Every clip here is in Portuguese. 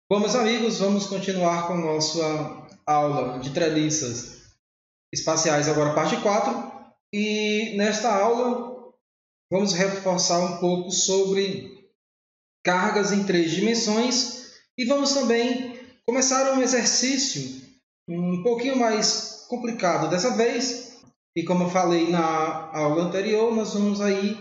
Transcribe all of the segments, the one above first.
Bom, meus amigos, vamos continuar com a nossa aula de treliças espaciais, agora parte 4. E nesta aula vamos reforçar um pouco sobre cargas em 3 dimensões e vamos também começar um exercício um pouquinho mais complicado dessa vez. E como eu falei na aula anterior, nós vamos aí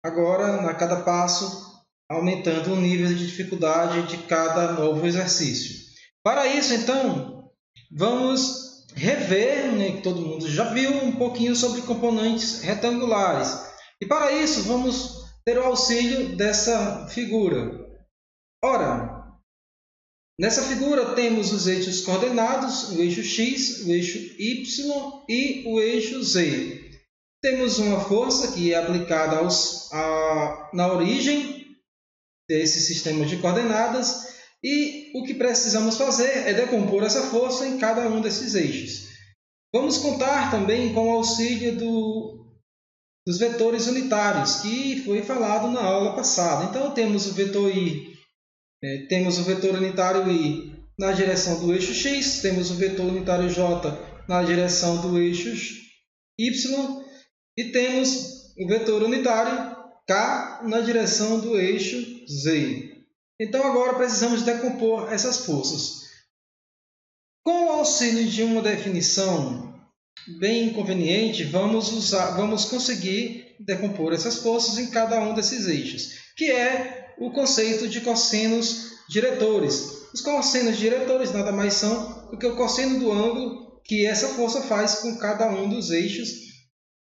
agora, a cada passo, aumentando o nível de dificuldade de cada novo exercício. Para isso, então, vamos rever, que todo mundo já viu, um pouquinho sobre componentes retangulares. E para isso, vamos ter o auxílio dessa figura. Ora, nessa figura temos os eixos coordenados, o eixo x, o eixo y e o eixo z. Temos uma força que é aplicada na origem desse sistema de coordenadas e o que precisamos fazer é decompor essa força em cada um desses eixos. Vamos contar também com o auxílio dos vetores unitários, que foi falado na aula passada. Então, temos o vetor I, temos o vetor unitário I na direção do eixo x, temos o vetor unitário J na direção do eixo y e temos o vetor unitário K na direção do eixo Z. Então, agora precisamos decompor essas forças. Com o auxílio de uma definição bem conveniente, vamos conseguir decompor essas forças em cada um desses eixos, que é o conceito de cossenos diretores. Os cossenos diretores nada mais são do que o cosseno do ângulo que essa força faz com cada um dos eixos,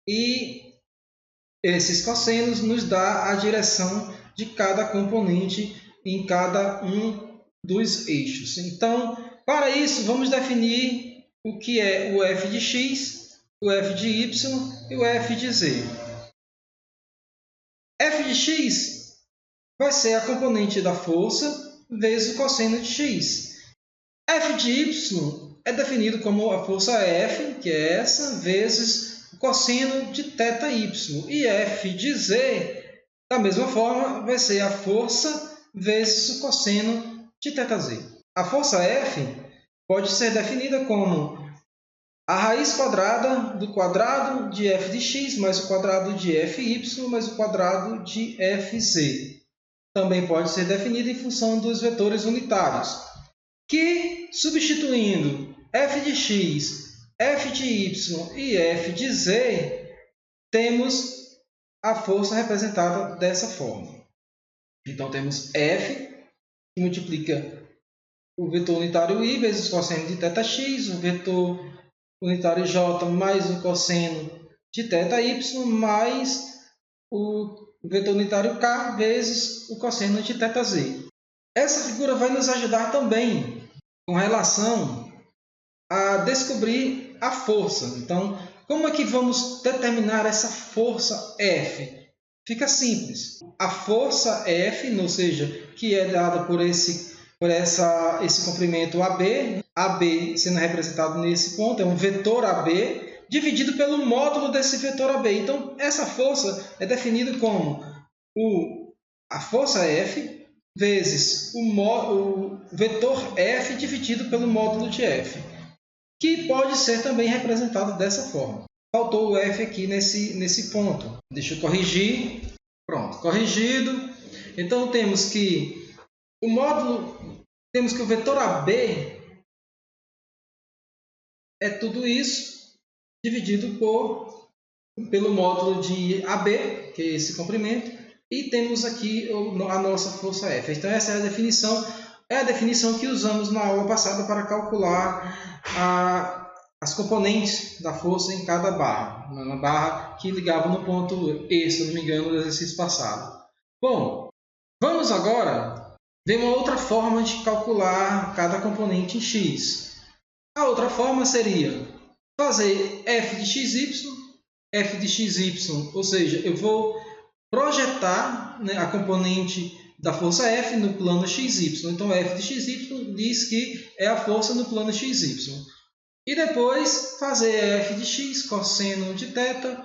e esses cossenos nos dá a direção de cada componente em cada um dos eixos. Então, para isso, vamos definir o que é o f de x, o f de y e o f de z. F de x vai ser a componente da força vezes o cosseno de x. F de y é definido como a força F, que é essa, vezes o cosseno de θy. E f de z, da mesma forma, vai ser a força vezes o cosseno de θz. A força F pode ser definida como a raiz quadrada do quadrado de f de x mais o quadrado de fy mais o quadrado de fz. Também pode ser definida em função dos vetores unitários, que, substituindo f de x, f de y e f de z, temos a força representada dessa forma. Então, temos f, que multiplica o vetor unitário i vezes o cosseno de θx, o vetor unitário j mais o cosseno de θy, mais o vetor unitário k vezes o cosseno de θz. Essa figura vai nos ajudar também com relação a descobrir a força. Então, como é que vamos determinar essa força F? Fica simples. A força F, ou seja, que é dada por esse comprimento AB, AB sendo representado nesse ponto, é um vetor AB, dividido pelo módulo desse vetor AB. Então, essa força é definida como a força F vezes o vetor F dividido pelo módulo de F, que pode ser também representado dessa forma. Faltou o F aqui nesse ponto. Deixa eu corrigir. Pronto, corrigido. Então, temos que o vetor AB é tudo isso dividido pelo módulo de AB, que é esse comprimento, e temos aqui a nossa força F. Então, essa é a definição que usamos na aula passada para calcular as componentes da força em cada barra, na barra que ligava no ponto E, se não me engano, do exercício passado. Bom, vamos agora ver uma outra forma de calcular cada componente em x. A outra forma seria fazer f de xy, ou seja, eu vou projetar, a componente da força F no plano xy. Então, f de xy diz que é a força no plano xy. E depois fazer f de x cosseno de θ,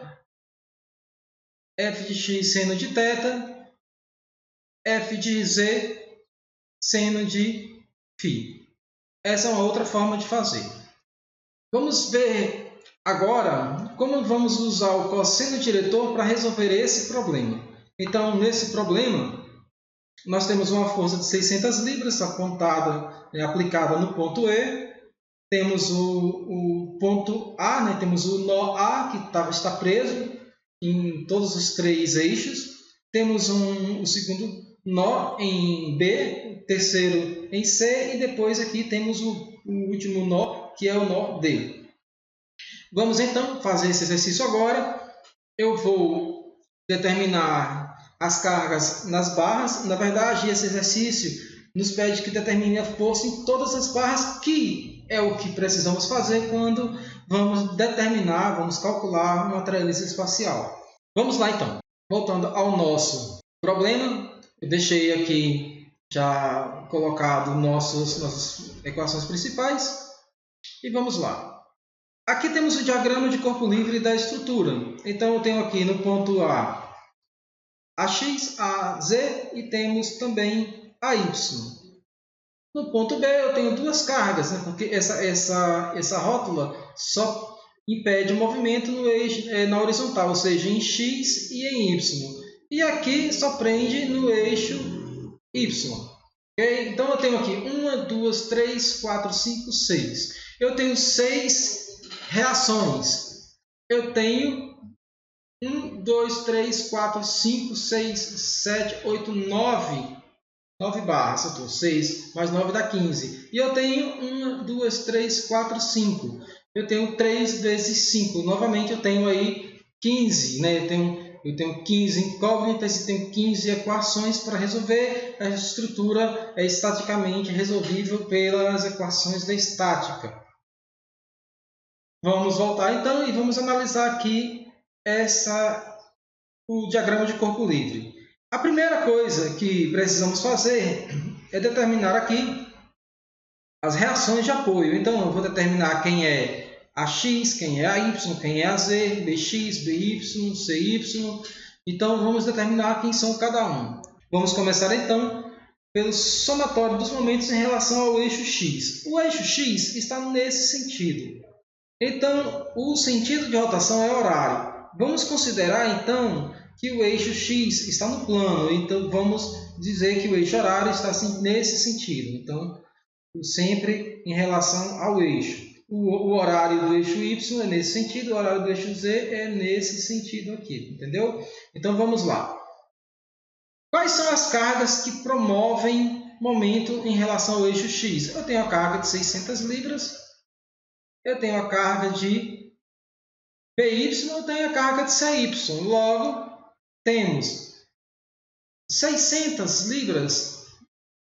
f de x seno de θ, f de z seno de φ. Essa é uma outra forma de fazer. Vamos ver agora como vamos usar o cosseno diretor para resolver esse problema. Então, nesse problema, nós temos uma força de 600 libras apontada, aplicada no ponto E. Temos o ponto A, né? Temos o nó A que está preso em todos os 3 eixos. Temos o segundo nó em B, o terceiro em C e depois aqui temos o último nó, que é o nó D. Vamos então fazer esse exercício agora. Eu vou determinar as cargas nas barras. Na verdade, esse exercício nos pede que determine a força em todas as barras, que é o que precisamos fazer quando vamos calcular uma treliça espacial. Vamos lá então. Voltando ao nosso problema, eu deixei aqui já colocado nossas equações principais e vamos lá. Aqui temos o diagrama de corpo livre da estrutura. Então eu tenho aqui no ponto A AX, AZ e temos também AY. No ponto B eu tenho 2 cargas, né? Porque essa rótula só impede o movimento no eixo, na horizontal, ou seja, em X e em Y. E aqui só prende no eixo Y. Okay? Então eu tenho aqui 1, 2, 3, 4, 5, 6. Eu tenho 6 reações. Eu tenho 1, 2, 3, 4, 5, 6, 7, 8, 9 barras. Eu estou 6 mais 9 dá 15. E eu tenho 1, 2, 3, 4, 5. Eu tenho 3 vezes 5. Novamente eu tenho aí 15. Né? Eu tenho 15 incógnitas e tenho 15 equações para resolver. A estrutura é estaticamente resolvível pelas equações da estática. Vamos voltar então e vamos analisar aqui o diagrama de corpo livre. A primeira coisa que precisamos fazer é determinar aqui as reações de apoio. Então, eu vou determinar quem é AX, quem é AY, quem é AZ, BX, BY, CY. Então, vamos determinar quem são cada um. Vamos começar então pelo somatório dos momentos em relação ao eixo X. O eixo X está nesse sentido. Então, o sentido de rotação é horário. Vamos considerar então que o eixo X está no plano. Então, vamos dizer que o eixo horário está assim, nesse sentido. Então, sempre em relação ao eixo. O horário do eixo Y é nesse sentido, o horário do eixo Z é nesse sentido aqui. Entendeu? Então, vamos lá. Quais são as cargas que promovem momento em relação ao eixo X? Eu tenho a carga de 600 libras. Eu tenho a carga de BY, eu tenho a carga de CY. Logo, temos 600 libras,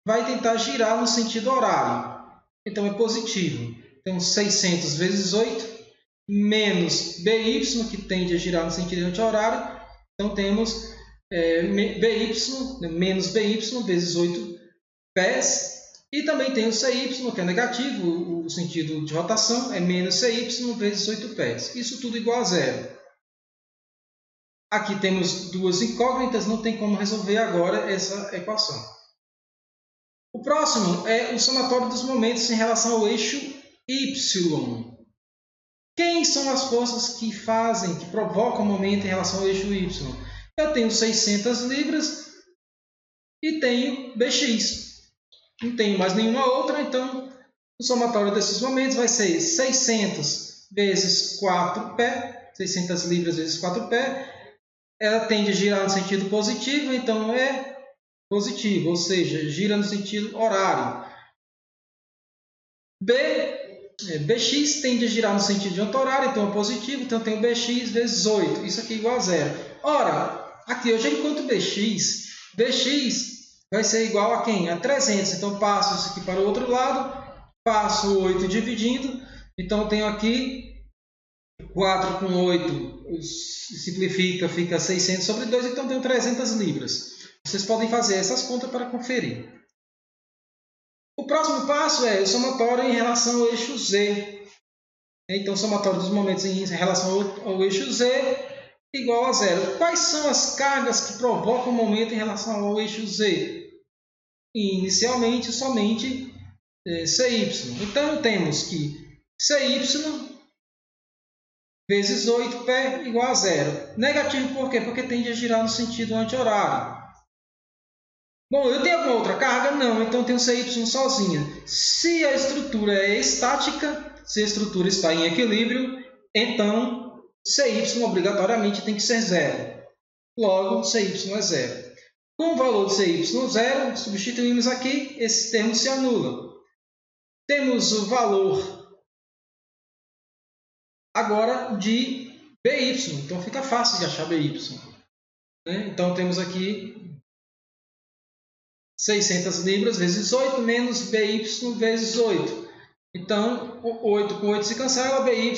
vai tentar girar no sentido horário. Então, é positivo. Então, 600 vezes 8, menos BY, que tende a girar no sentido anti-horário. Então, temos BY, menos BY vezes 8 pés. E também tem o CY, que é negativo, o sentido de rotação é menos CY vezes 8 pés. Isso tudo igual a zero. Aqui temos 2 incógnitas, não tem como resolver agora essa equação. O próximo é o somatório dos momentos em relação ao eixo Y. Quem são as forças que provocam o momento em relação ao eixo Y? Eu tenho 600 libras e tenho BX. Não tenho mais nenhuma outra, então o somatório desses momentos vai ser 600 vezes 4π, 600 libras vezes 4π. Ela tende a girar no sentido positivo, então é positivo, ou seja, gira no sentido horário. BX tende a girar no sentido de anti-horário, então é positivo, então eu tenho BX vezes 8, isso aqui é igual a zero. Ora, aqui eu já encontro BX vai ser igual a quem? A 300. Então, passo isso aqui para o outro lado. Passo 8 dividindo. Então, eu tenho aqui 4 com 8 simplifica, fica 600 sobre 2. Então, eu tenho 300 libras. Vocês podem fazer essas contas para conferir. O próximo passo é o somatório em relação ao eixo Z. Então, o somatório dos momentos em relação ao eixo Z igual a zero. Quais são as cargas que provocam o momento em relação ao eixo Z? Inicialmente, somente CY. Então, temos que CY vezes 8π igual a 0. Negativo por quê? Porque tende a girar no sentido anti-horário. Bom, eu tenho alguma outra carga? Não, então eu tenho CY sozinha. Se a estrutura é estática, se a estrutura está em equilíbrio, então CY obrigatoriamente tem que ser 0. Logo, CY é 0. Com o valor de CY 0, substituímos aqui, esse termo se anula. Temos o valor agora de BY, então fica fácil de achar BY. Então temos aqui 600 libras vezes 8 menos BY vezes 8. Então, 8 com 8 se cancela, BY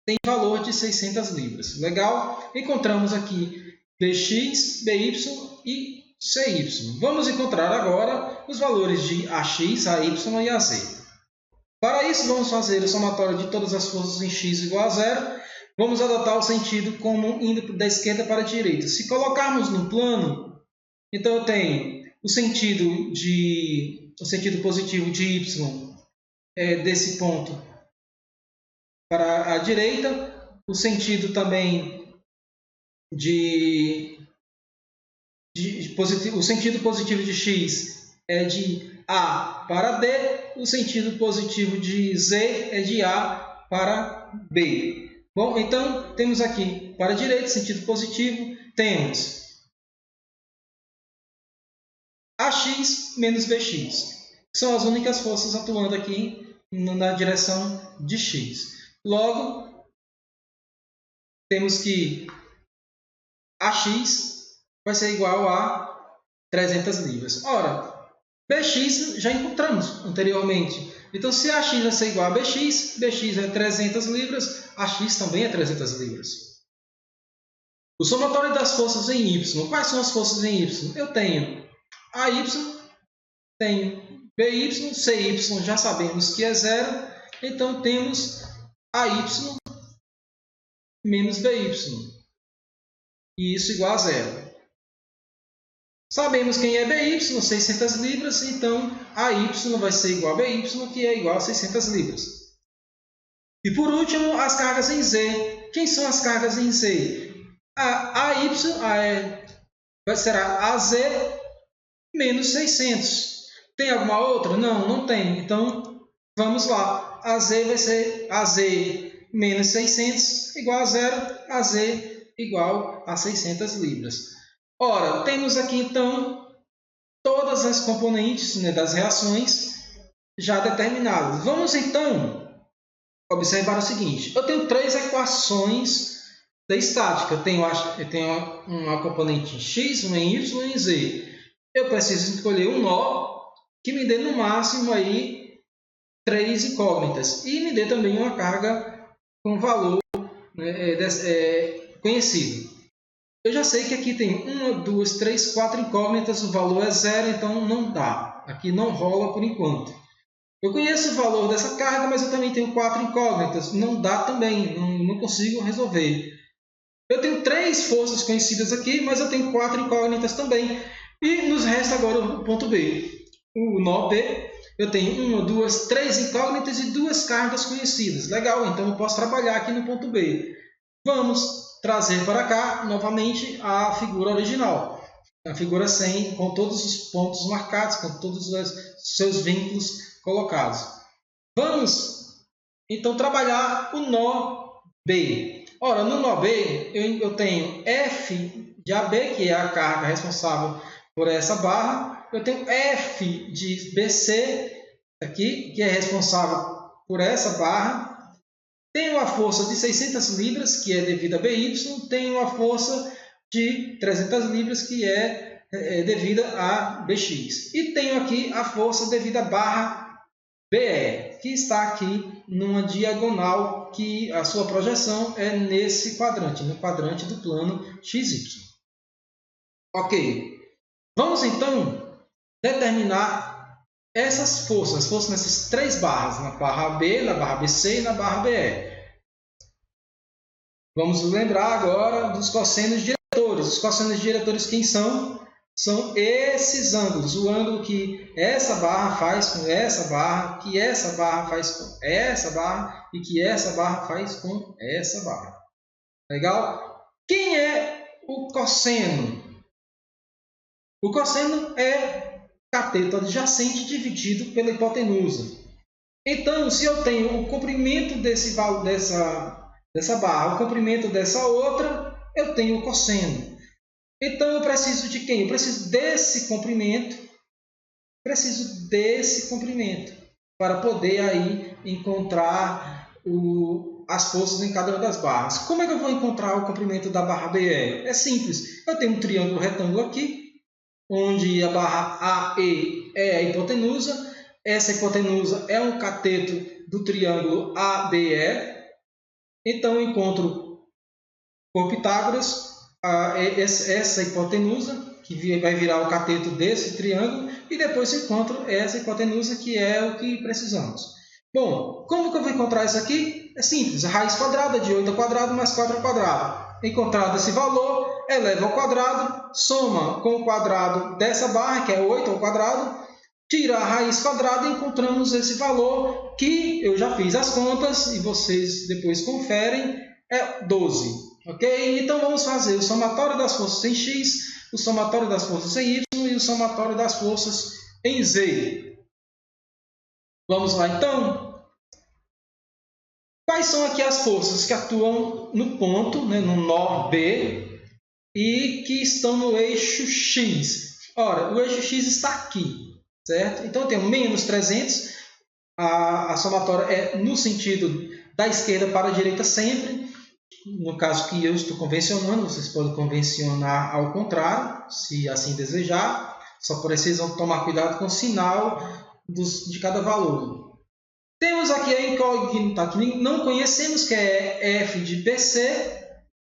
tem valor de 600 libras. Legal? Encontramos aqui BX, BY e CY. Vamos encontrar agora os valores de AX, AY e AZ. Para isso, vamos fazer o somatório de todas as forças em X igual a 0. Vamos adotar o sentido comum indo da esquerda para a direita. Se colocarmos no plano, então eu tenho o sentido positivo de Y desse ponto para a direita, o sentido também o sentido positivo de X é de A para D, o sentido positivo de Z é de A para B. Bom, então temos aqui para a direita, sentido positivo, temos AX menos BX. São as únicas forças atuando aqui na direção de X. Logo, temos que AX vai ser igual a 300 libras. Ora, BX já encontramos anteriormente. Então, se AX vai ser igual a BX, BX é 300 libras, AX também é 300 libras. O somatório das forças em Y. Quais são as forças em Y? Eu tenho AY, tenho BY, CY já sabemos que é 0, então temos AY menos BY, e isso igual a 0. Sabemos quem é BY, 600 libras, então AY vai ser igual a BY, que é igual a 600 libras. E por último, as cargas em Z. Quem são as cargas em Z? A AY será AZ menos 600. Tem alguma outra? Não, não tem. Então, vamos lá. AZ vai ser AZ menos 600 igual a 0. AZ igual a 600 libras. Ora, temos aqui, então, todas as componentes das reações já determinadas. Vamos, então, observar o seguinte. Eu tenho 3 equações da estática. Eu tenho uma componente em X, uma em Y e em Z. Eu preciso escolher um nó que me dê, no máximo, aí 3 incógnitas. E me dê também uma carga com valor conhecido. Eu já sei que aqui tem 1, 2, 3, 4 incógnitas. O valor é 0, então não dá. Aqui não rola por enquanto. Eu conheço o valor dessa carga, mas eu também tenho 4 incógnitas. Não dá também, não consigo resolver. Eu tenho 3 forças conhecidas aqui, mas eu tenho 4 incógnitas também. E nos resta agora o ponto B. O nó B, eu tenho 1, 2, 3 incógnitas e 2 cargas conhecidas. Legal, então eu posso trabalhar aqui no ponto B. Vamos trazer para cá, novamente, a figura original. A figura 100, com todos os pontos marcados, com todos os seus vínculos colocados. Vamos, então, trabalhar o nó B. Ora, no nó B, eu tenho F de AB, que é a carga responsável por essa barra. Eu tenho F de BC, aqui, que é responsável por essa barra. Tenho a força de 600 libras, que é devida a BY. Tenho a força de 300 libras, que é devida a BX. E tenho aqui a força devida à barra BE, que está aqui numa diagonal, que a sua projeção é nesse quadrante, no quadrante do plano XY. Ok. Vamos, então, determinar essas forças nessas 3 barras, na barra B, na barra BC e na barra BE. Vamos lembrar agora dos cossenos diretores. Os cossenos diretores quem são? São esses ângulos. O ângulo que essa barra faz com essa barra, que essa barra faz com essa barra e que essa barra faz com essa barra. Legal? Quem é o cosseno? O cosseno é cateto adjacente dividido pela hipotenusa. Então, se eu tenho o comprimento dessa barra, o comprimento dessa outra, eu tenho o cosseno. Então, eu preciso de quem? Eu preciso desse comprimento. Para poder aí encontrar as forças em cada uma das barras. Como é que eu vou encontrar o comprimento da barra BE? É simples. Eu tenho um triângulo retângulo aqui, onde a barra AE é a hipotenusa. Essa hipotenusa é um cateto do triângulo ABE. Então, eu encontro por Pitágoras essa hipotenusa, que vai virar o cateto desse triângulo, e depois eu encontro essa hipotenusa, que é o que precisamos. Bom, como que eu vou encontrar isso aqui? É simples, a raiz quadrada de 8 ao quadrado mais 4 ao quadrado. Encontrado esse valor, eleva ao quadrado, soma com o quadrado dessa barra, que é 8 ao quadrado, tira a raiz quadrada e encontramos esse valor, que eu já fiz as contas e vocês depois conferem, é 12. Ok? Então vamos fazer o somatório das forças em x, o somatório das forças em y e o somatório das forças em z. Vamos lá então? Quais são aqui as forças que atuam no ponto, né, no nó B, e que estão no eixo x? Ora, o eixo x está aqui, certo? Então eu tenho menos 300, a somatória é no sentido da esquerda para a direita sempre. No caso que eu estou convencionando, vocês podem convencionar ao contrário, se assim desejar. Só precisam tomar cuidado com o sinal de cada valor. Temos aqui a incógnita que não conhecemos, que é f de BC,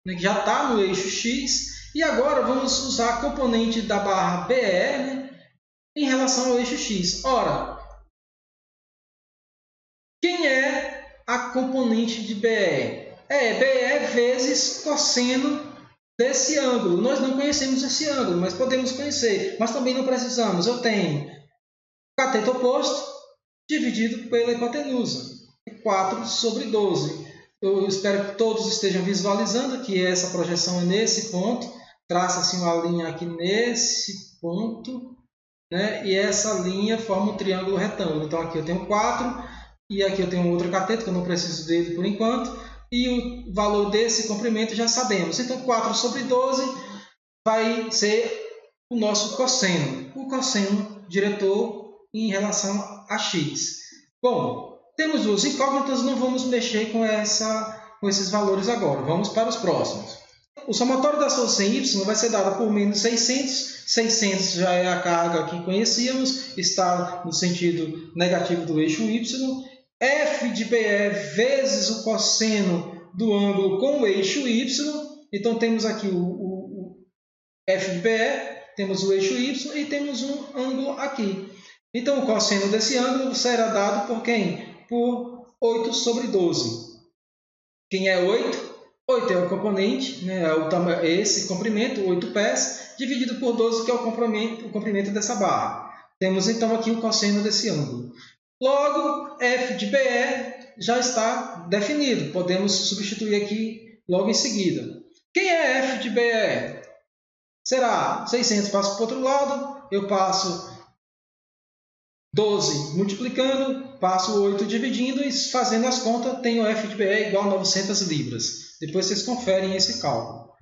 né, que já está no eixo x. E agora vamos usar a componente da barra BE, né, em relação ao eixo x. Ora, quem é a componente de BE? É BE vezes cosseno desse ângulo. Nós não conhecemos esse ângulo, mas podemos conhecer. Mas também não precisamos. Eu tenho cateto oposto dividido pela hipotenusa. 4 sobre 12. Eu espero que todos estejam visualizando que essa projeção é nesse ponto. Traça-se uma linha aqui nesse ponto, né? E essa linha forma um triângulo retângulo. Então aqui eu tenho 4 e aqui eu tenho outro cateto, que eu não preciso dele por enquanto. E o valor desse comprimento já sabemos. Então, 4 sobre 12 vai ser o nosso cosseno. O cosseno diretor em relação a x. Bom, temos duas incógnitas, não vamos mexer com esses valores agora. Vamos para os próximos. O somatório das forças em y vai ser dado por menos 600. 600 já é a carga que conhecíamos, está no sentido negativo do eixo y. F de BE vezes o cosseno do ângulo com o eixo y. Então, temos aqui o F de BE, temos o eixo y e temos um ângulo aqui. Então, o cosseno desse ângulo será dado por quem? Por 8 sobre 12. Quem é 8? 8 é o componente, né? É esse comprimento, 8 pés, dividido por 12, que é o comprimento dessa barra. Temos, então, aqui o cosseno desse ângulo. Logo, f de BE já está definido. Podemos substituir aqui logo em seguida. Quem é f de BE? Será 600, passo para o outro lado, eu passo 12 multiplicando, passo 8 dividindo e fazendo as contas, tenho f de BE igual a 900 libras. Depois vocês conferem esse cálculo.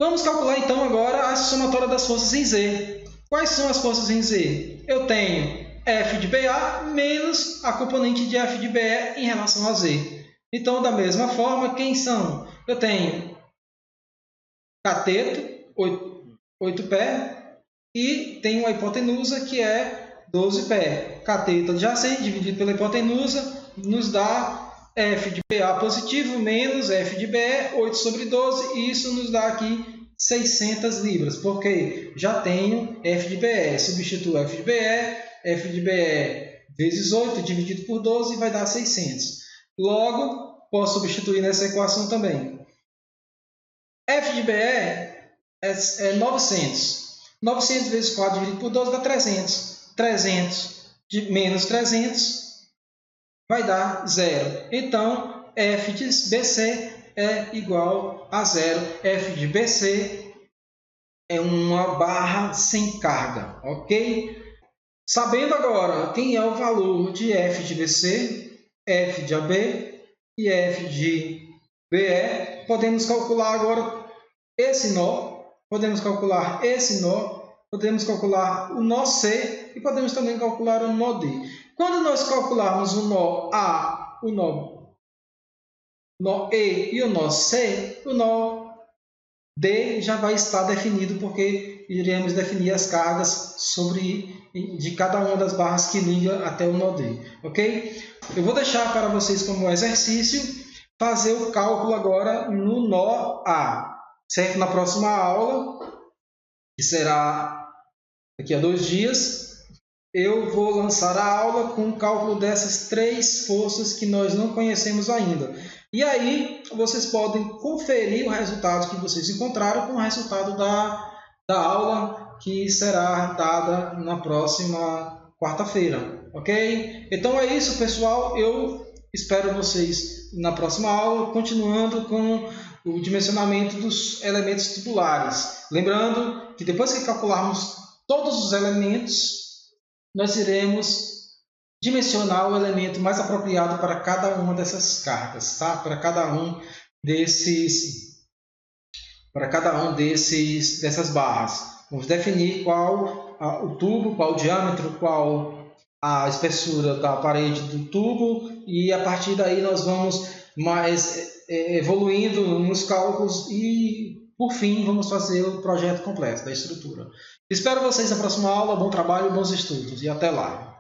Vamos calcular então agora a somatória das forças em Z. Quais são as forças em Z? Eu tenho F de BA menos a componente de F de BE em relação a Z. Então, da mesma forma, quem são? Eu tenho cateto, 8 pé, e tenho a hipotenusa, que é 12 pé. Cateto adjacente dividido pela hipotenusa nos dá F de BA positivo menos F de BE, 8 sobre 12, e isso nos dá aqui 600 libras, porque já tenho F de BE. Substituo F de BE vezes 8 dividido por 12 vai dar 600. Logo, posso substituir nessa equação também. F de BE é 900. 900 vezes 4 dividido por 12 dá 300. 300 de menos 300 vai dar 0. Então, f de BC é igual a 0. f de BC é uma barra sem carga, ok? Sabendo agora quem é o valor de f de BC, f de AB e f de BE, podemos calcular agora esse nó, podemos calcular esse nó, podemos calcular o nó C e podemos também calcular o nó D. Quando nós calcularmos o nó A, o nó E e o nó C, o nó D já vai estar definido, porque iremos definir as cargas de cada uma das barras que liga até o nó D, ok? Eu vou deixar para vocês como exercício fazer o cálculo agora no nó A, certo? Na próxima aula, que será daqui a 2 dias, eu vou lançar a aula com o cálculo dessas 3 forças que nós não conhecemos ainda. E aí vocês podem conferir o resultado que vocês encontraram com o resultado da aula que será dada na próxima quarta-feira, ok? Então é isso, pessoal. Eu espero vocês na próxima aula, continuando com o dimensionamento dos elementos tubulares. Lembrando que depois que calcularmos todos os elementos, nós iremos dimensionar o elemento mais apropriado para cada uma dessas cargas, tá? Para cada um dessas barras. Vamos definir qual o tubo, qual o diâmetro, qual a espessura da parede do tubo, e a partir daí nós vamos evoluindo nos cálculos e, por fim, vamos fazer o projeto completo da estrutura. Espero vocês na próxima aula. Bom trabalho, bons estudos e até lá!